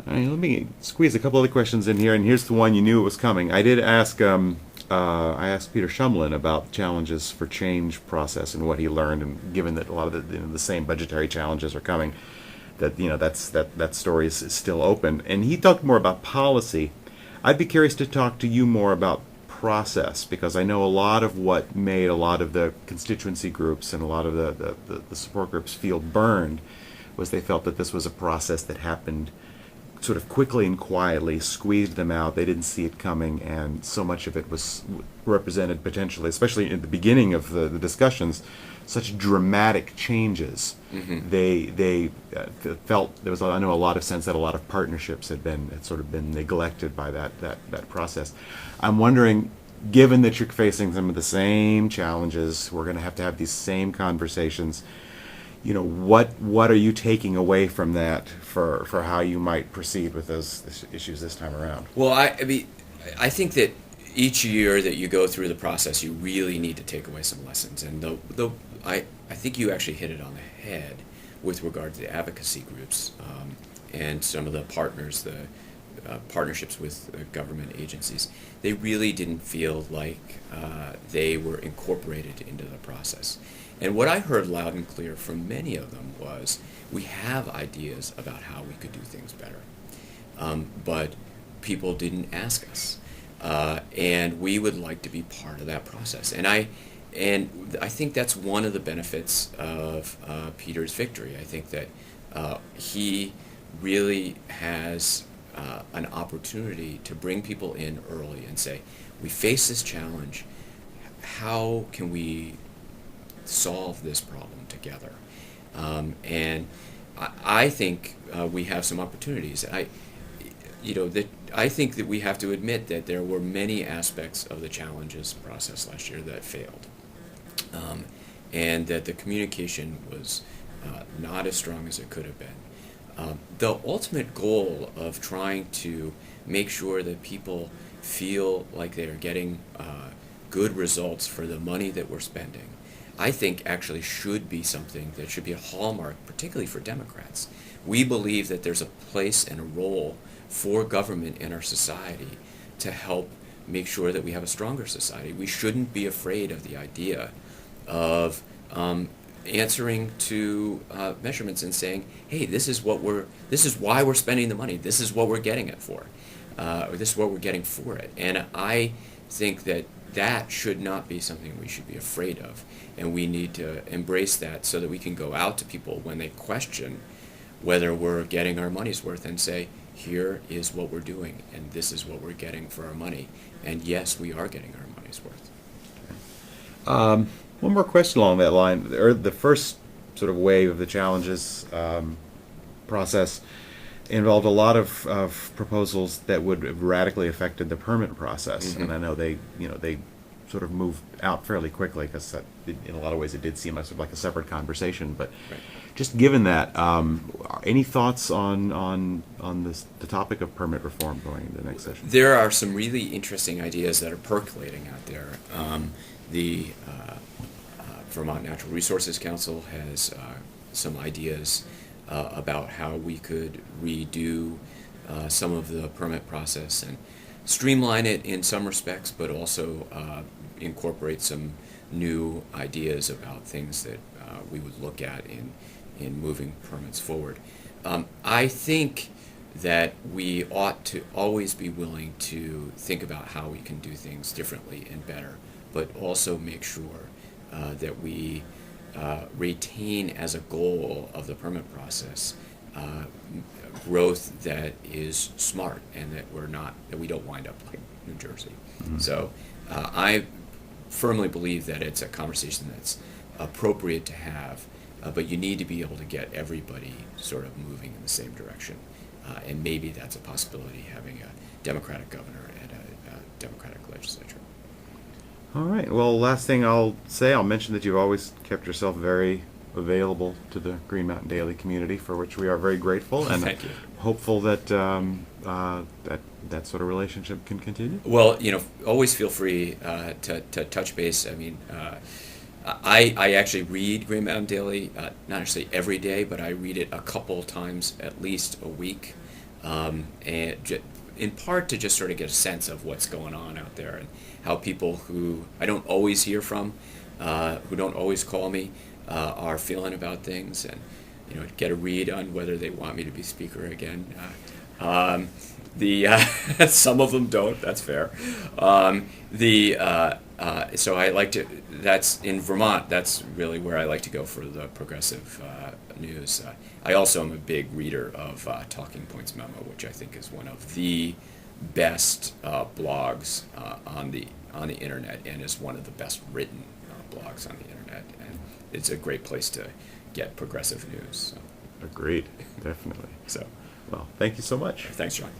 All right, let me squeeze a couple other questions in here, and here's the one you knew it was coming. I did ask I asked Peter Shumlin about challenges for change process and what he learned, and given that a lot of the same budgetary challenges are coming, that that story is still open. And he talked more about policy. I'd be curious to talk to you more about process because I know a lot of what made a lot of the constituency groups and a lot of the support groups feel burned was they felt that this was a process that happened sort of quickly and quietly, squeezed them out. They didn't see it coming, and so much of it was represented potentially, especially in the beginning of the discussions, such dramatic changes. Mm-hmm. Felt there was, I know, a lot of sense that a lot of partnerships had sort of been neglected by that process. I'm wondering, given that you're facing some of the same challenges, we're going to have these same conversations. What are you taking away from that for how you might proceed with those issues this time around? Well, I mean, I think that each year that you go through the process, you really need to take away some lessons. And I think you actually hit it on the head with regard to the advocacy groups and some of the partners, the partnerships with government agencies. They really didn't feel like they were incorporated into the process. And what I heard loud and clear from many of them was, we have ideas about how we could do things better, but people didn't ask us, and we would like to be part of that process. And I think that's one of the benefits of Peter's victory. I think that he really has an opportunity to bring people in early and say, we face this challenge, how can we solve this problem together? And I think we have some opportunities. I think that we have to admit that there were many aspects of the challenges process last year that failed, and that the communication was not as strong as it could have been. The ultimate goal of trying to make sure that people feel like they are getting good results for the money that we're spending, I think actually should be something that should be a hallmark, particularly for Democrats. We believe that there's a place and a role for government in our society to help make sure that we have a stronger society. We shouldn't be afraid of the idea of answering to measurements and saying, hey, this is why we're spending the money, this is what we're getting it for, or this is what we're getting for it. And I think that should not be something we should be afraid of, and we need to embrace that so that we can go out to people when they question whether we're getting our money's worth and say, here is what we're doing, and this is what we're getting for our money, and yes, we are getting our money's worth. One more question along that line. The first sort of wave of the challenges process involved a lot of proposals that would have radically affected the permit process, Mm-hmm. and I know they sort of moved out fairly quickly because in a lot of ways it did seem like a separate conversation. But Right. just given that, any thoughts on the topic of permit reform going into the next session? There are some really interesting ideas that are percolating out there. The Vermont Natural Resources Council has some ideas about how we could redo some of the permit process and streamline it in some respects, but also incorporate some new ideas about things that we would look at in moving permits forward. I think that we ought to always be willing to think about how we can do things differently and better, but also make sure that we retain as a goal of the permit process growth that is smart and that we don't wind up like New Jersey. Mm-hmm. So I firmly believe that it's a conversation that's appropriate to have, but you need to be able to get everybody sort of moving in the same direction. And maybe that's a possibility, having a Democratic governor and a Democratic legislature. All right. Well, last thing I'll say, I'll mention that you've always kept yourself very available to the Green Mountain Daily community, for which we are very grateful and Thank you. hopeful that that sort of relationship can continue. Well, always feel free to touch base. I mean, I actually read Green Mountain Daily, not necessarily every day, but I read it a couple times at least a week. in part to just sort of get a sense of what's going on out there and how people who I don't always hear from, who don't always call me, are feeling about things, and get a read on whether they want me to be speaker again. The some of them don't. That's fair. So I like to. That's in Vermont. That's really where I like to go for the progressive news. I also am a big reader of Talking Points Memo, which I think is one of the best blogs on the internet, and is one of the best written blogs on the internet. And it's a great place to get progressive news. So. Agreed, definitely. So, well, thank you so much. Thanks, John.